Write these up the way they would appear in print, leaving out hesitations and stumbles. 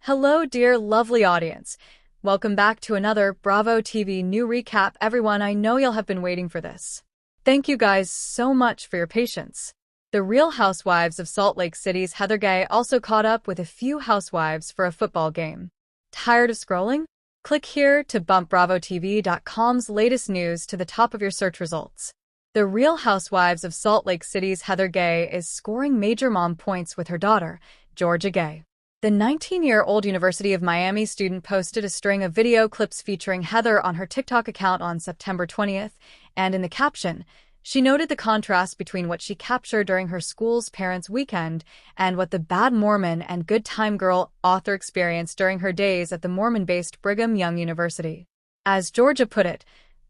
Hello, dear lovely audience. Welcome back to another Bravo TV new recap. Everyone, I know you'll have been waiting for this. Thank you guys so much for your patience. The Real Housewives of Salt Lake City's Heather Gay also caught up with a few housewives for a football game. Tired of scrolling? Click here to bump BravoTV.com's latest news to the top of your search results. The Real Housewives of Salt Lake City's Heather Gay is scoring major mom points with her daughter, Georgia Gay. The 19-year-old University of Miami student posted a string of video clips featuring Heather on her TikTok account on September 20th, and in the caption, she noted the contrast between what she captured during her school's Parents' Weekend and what the bad Mormon and good time girl author experienced during her days at the Mormon-based Brigham Young University. As Georgia put it,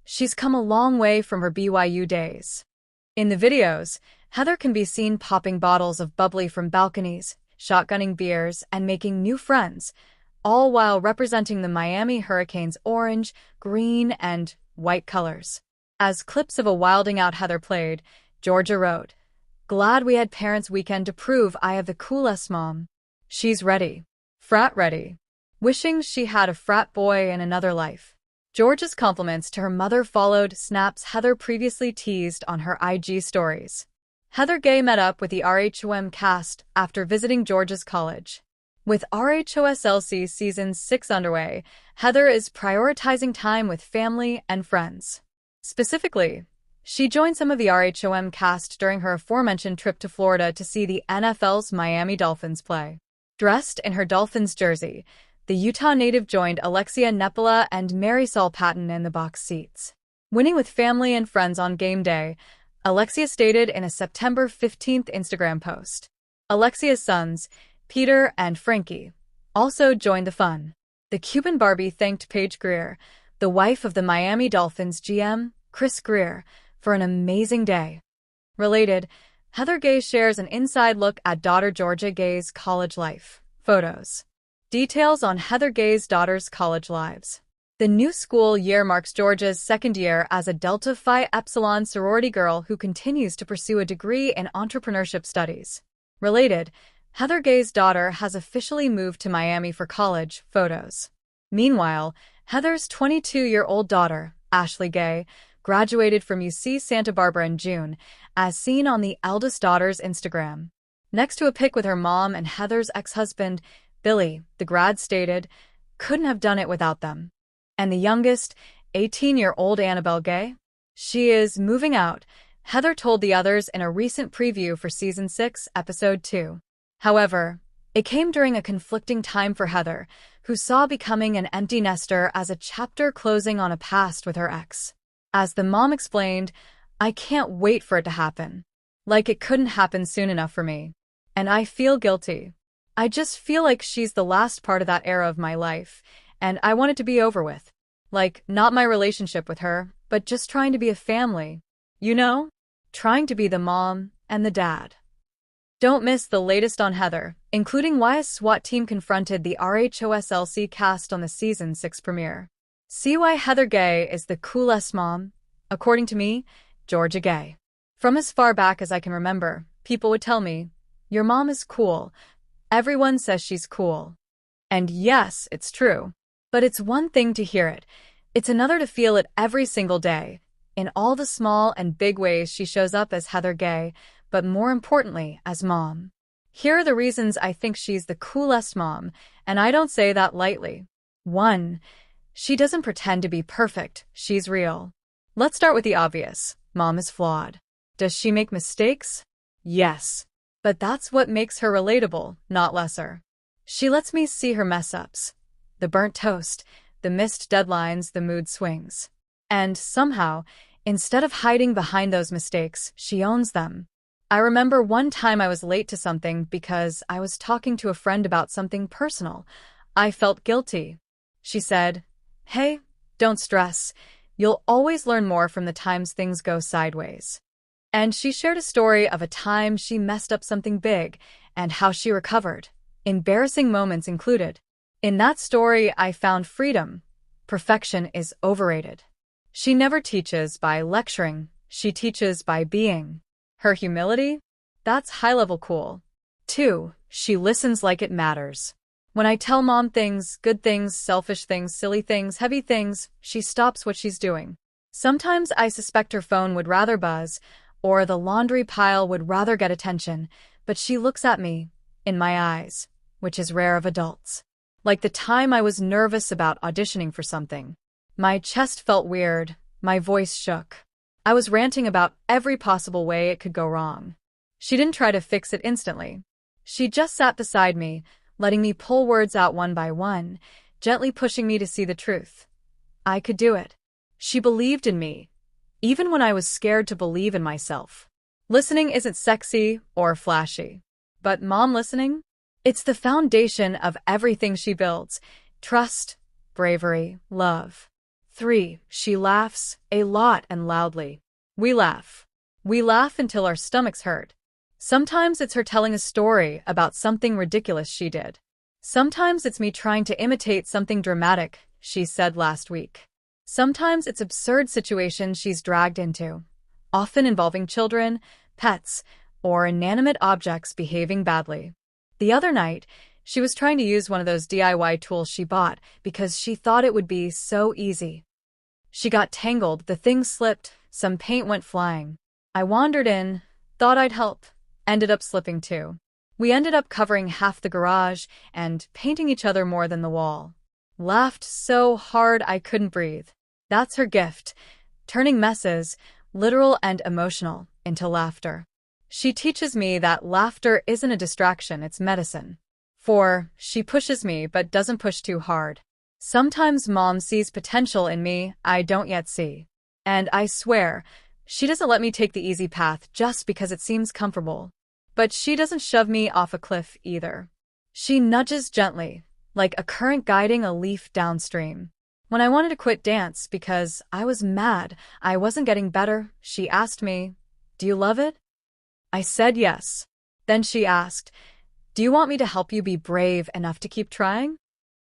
she's come a long way from her BYU days. In the videos, Heather can be seen popping bottles of bubbly from balconies, shotgunning beers, and making new friends, all while representing the Miami Hurricanes' orange, green, and white colors. As clips of a wilding out Heather played, Georgia wrote, "Glad we had Parents' Weekend to prove I have the coolest mom. She's ready. Frat ready. Wishing she had a frat boy in another life." Georgia's compliments to her mother followed snaps Heather previously teased on her IG stories. Heather Gay met up with the RHOM cast after visiting Georgia's college. With RHOSLC Season 6 underway, Heather is prioritizing time with family and friends. Specifically, she joined some of the RHOM cast during her aforementioned trip to Florida to see the NFL's Miami Dolphins play. Dressed in her Dolphins jersey, the Utah native joined Alexia Nepola and Marisol Patton in the box seats. Winning with family and friends on game day, Alexia stated in a September 15th Instagram post. Alexia's sons, Peter and Frankie, also joined the fun. The Cuban Barbie thanked Paige Greer, the wife of the Miami Dolphins GM, Chris Greer, for an amazing day. Related, Heather Gay shares an inside look at daughter Georgia Gay's college life. Photos. Details on Heather Gay's daughter's college lives. The new school year marks Georgia's second year as a Delta Phi Epsilon sorority girl who continues to pursue a degree in entrepreneurship studies. Related, Heather Gay's daughter has officially moved to Miami for college. Photos. Meanwhile, Heather's 22-year-old daughter, Ashley Gay, graduated from UC Santa Barbara in June, as seen on the eldest daughter's Instagram. Next to a pic with her mom and Heather's ex-husband, Billy, the grad stated, "Couldn't have done it without them." And the youngest, 18-year-old Annabelle Gay? She is moving out, Heather told the others in a recent preview for Season 6, Episode 2. However, it came during a conflicting time for Heather, who saw becoming an empty nester as a chapter closing on a past with her ex. As the mom explained, "I can't wait for it to happen. Like it couldn't happen soon enough for me. And I feel guilty. I just feel like she's the last part of that era of my life, and I want it to be over with. Like, not my relationship with her, but just trying to be a family. You know? Trying to be the mom and the dad." Don't miss the latest on Heather, including why a SWAT team confronted the RHOSLC cast on the Season 6 premiere. See why Heather Gay is the coolest mom? According to me, Georgia Gay. From as far back as I can remember, people would tell me, "Your mom is cool. Everyone says she's cool." And yes, it's true. But it's one thing to hear it. It's another to feel it every single day, in all the small and big ways she shows up as Heather Gay, but more importantly, as mom. Here are the reasons I think she's the coolest mom, and I don't say that lightly. 1. She doesn't pretend to be perfect, she's real. Let's start with the obvious. Mom is flawed. Does she make mistakes? Yes. But that's what makes her relatable, not lesser. She lets me see her mess-ups. The burnt toast, the missed deadlines, the mood swings. And somehow, instead of hiding behind those mistakes, she owns them. I remember one time I was late to something because I was talking to a friend about something personal. I felt guilty. She said, "Hey, don't stress. You'll always learn more from the times things go sideways." And she shared a story of a time she messed up something big and how she recovered. Embarrassing moments included. In that story, I found freedom. Perfection is overrated. She never teaches by lecturing, she teaches by being. Her humility? That's high-level cool. 2. She listens like it matters. When I tell mom things, good things, selfish things, silly things, heavy things, she stops what she's doing. Sometimes I suspect her phone would rather buzz, or the laundry pile would rather get attention, but she looks at me, in my eyes, which is rare of adults. Like the time I was nervous about auditioning for something. My chest felt weird, my voice shook. I was ranting about every possible way it could go wrong. She didn't try to fix it instantly. She just sat beside me, letting me pull words out one by one, gently pushing me to see the truth. I could do it. She believed in me, even when I was scared to believe in myself. Listening isn't sexy or flashy. But mom listening? It's the foundation of everything she builds. Trust, bravery, love. 3. She laughs, a lot and loudly. We laugh. We laugh until our stomachs hurt. Sometimes it's her telling a story about something ridiculous she did. Sometimes it's me trying to imitate something dramatic she said last week. Sometimes it's absurd situations she's dragged into, often involving children, pets, or inanimate objects behaving badly. The other night, she was trying to use one of those DIY tools she bought because she thought it would be so easy. She got tangled, the thing slipped, some paint went flying. I wandered in, thought I'd help, ended up slipping too. We ended up covering half the garage and painting each other more than the wall. Laughed so hard I couldn't breathe. That's her gift, turning messes, literal and emotional, into laughter. She teaches me that laughter isn't a distraction, it's medicine. 4. She pushes me but doesn't push too hard. Sometimes mom sees potential in me I don't yet see. And I swear, she doesn't let me take the easy path just because it seems comfortable. But she doesn't shove me off a cliff either. She nudges gently, like a current guiding a leaf downstream. When I wanted to quit dance because I was mad I wasn't getting better, she asked me, "Do you love it?" I said yes. Then she asked, "Do you want me to help you be brave enough to keep trying?"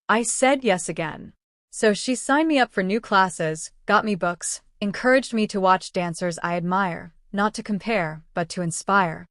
I said yes again. So she signed me up for new classes, got me books, encouraged me to watch dancers I admire, not to compare, but to inspire.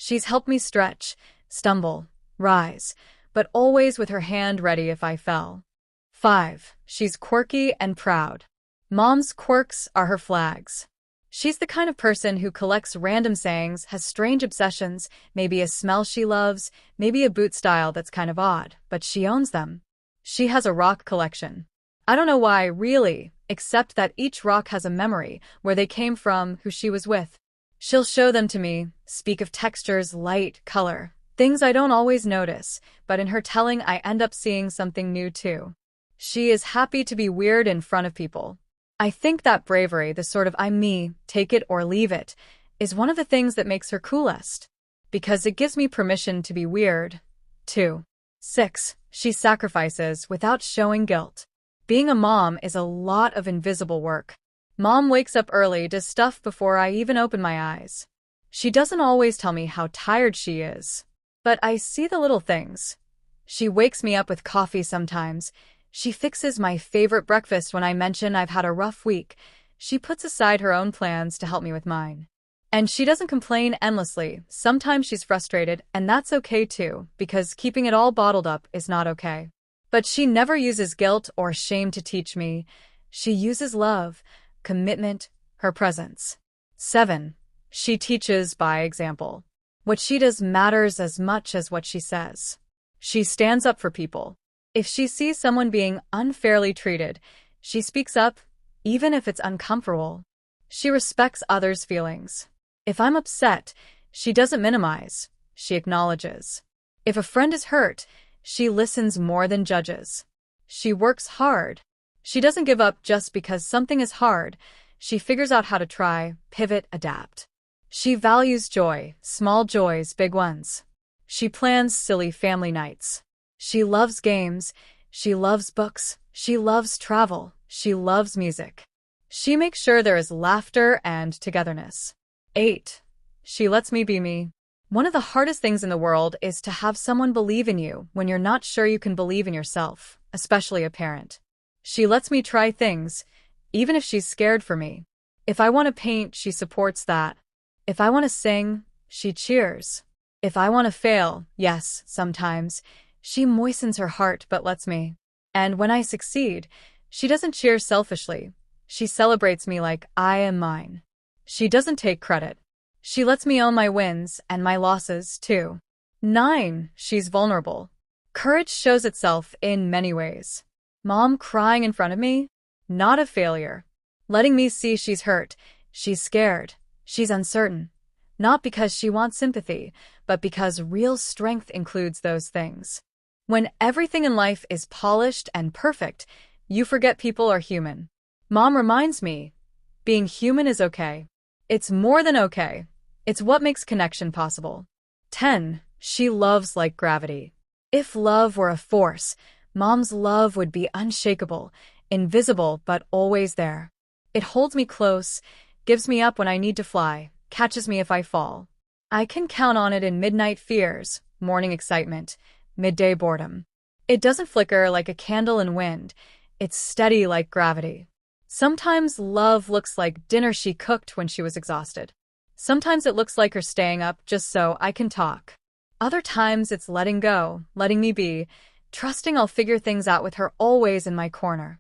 She's helped me stretch, stumble, rise, but always with her hand ready if I fell. 5. She's quirky and proud. Mom's quirks are her flags. She's the kind of person who collects random sayings, has strange obsessions, maybe a smell she loves, maybe a boot style that's kind of odd, but she owns them. She has a rock collection. I don't know why, really, except that each rock has a memory, where they came from, who she was with. She'll show them to me, speak of textures, light, color, things I don't always notice, but in her telling I end up seeing something new too. She is happy to be weird in front of people. I think that bravery, the sort of I'm me, take it or leave it, is one of the things that makes her coolest. Because it gives me permission to be weird, too. 6. She sacrifices without showing guilt. Being a mom is a lot of invisible work. Mom wakes up early, does stuff before I even open my eyes. She doesn't always tell me how tired she is. But I see the little things. She wakes me up with coffee sometimes. She fixes my favorite breakfast when I mention I've had a rough week. She puts aside her own plans to help me with mine. And she doesn't complain endlessly. Sometimes she's frustrated, and that's okay too, because keeping it all bottled up is not okay. But she never uses guilt or shame to teach me. She uses love, commitment, her presence. 7. She teaches by example. What she does matters as much as what she says. She stands up for people. If she sees someone being unfairly treated, she speaks up, even if it's uncomfortable. She respects others' feelings. If I'm upset, she doesn't minimize, she acknowledges. If a friend is hurt, she listens more than judges. She works hard. She doesn't give up just because something is hard. She figures out how to try, pivot, adapt. She values joy, small joys, big ones. She plans silly family nights. She loves games. She loves books. She loves travel. She loves music. She makes sure there is laughter and togetherness. 8. She lets me be me. One of the hardest things in the world is to have someone believe in you when you're not sure you can believe in yourself, especially a parent. She lets me try things, even if she's scared for me. If I want to paint, she supports that. If I want to sing, she cheers. If I want to fail, yes, sometimes, She moistens her heart but lets me. And when I succeed, she doesn't cheer selfishly. She celebrates me like I am mine. She doesn't take credit. She lets me own my wins and my losses, too. 9. She's vulnerable. Courage shows itself in many ways. Mom crying in front of me? Not a failure. Letting me see she's hurt, she's scared, she's uncertain. Not because she wants sympathy, but because real strength includes those things. When everything in life is polished and perfect, you forget people are human. Mom reminds me, being human is okay. It's more than okay. It's what makes connection possible. 10. She loves like gravity. If love were a force, Mom's love would be unshakable, invisible, but always there. It holds me close, gives me up when I need to fly, catches me if I fall. I can count on it in midnight fears, morning excitement, midday boredom. It doesn't flicker like a candle in wind. It's steady like gravity. Sometimes love looks like dinner she cooked when she was exhausted. Sometimes it looks like her staying up just so I can talk. Other times it's letting go, letting me be, trusting I'll figure things out with her always in my corner.